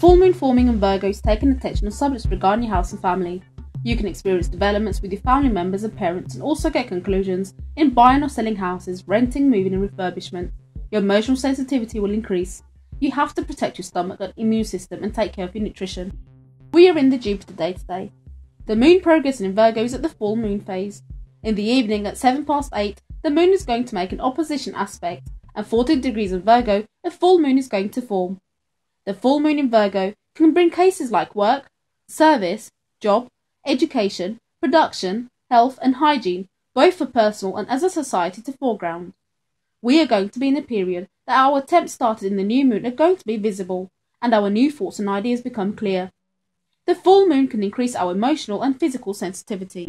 full moon forming in Virgo is taking attention on subjects regarding your house and family. You can experience developments with your family members and parents and also get conclusions in buying or selling houses, renting, moving and refurbishment. Your emotional sensitivity will increase. You have to protect your stomach and immune system and take care of your nutrition. We are in the Jupiter day today. The moon progressing in Virgo is at the full moon phase. In the evening at 8:07, the moon is going to make an opposition aspect, and 14 degrees in Virgo, a full moon is going to form. The full moon in Virgo can bring cases like work, service, job, education, production, health and hygiene, both for personal and as a society, to foreground. We are going to be in a period that our attempts started in the new moon are going to be visible, and our new thoughts and ideas become clear. The full moon can increase our emotional and physical sensitivity.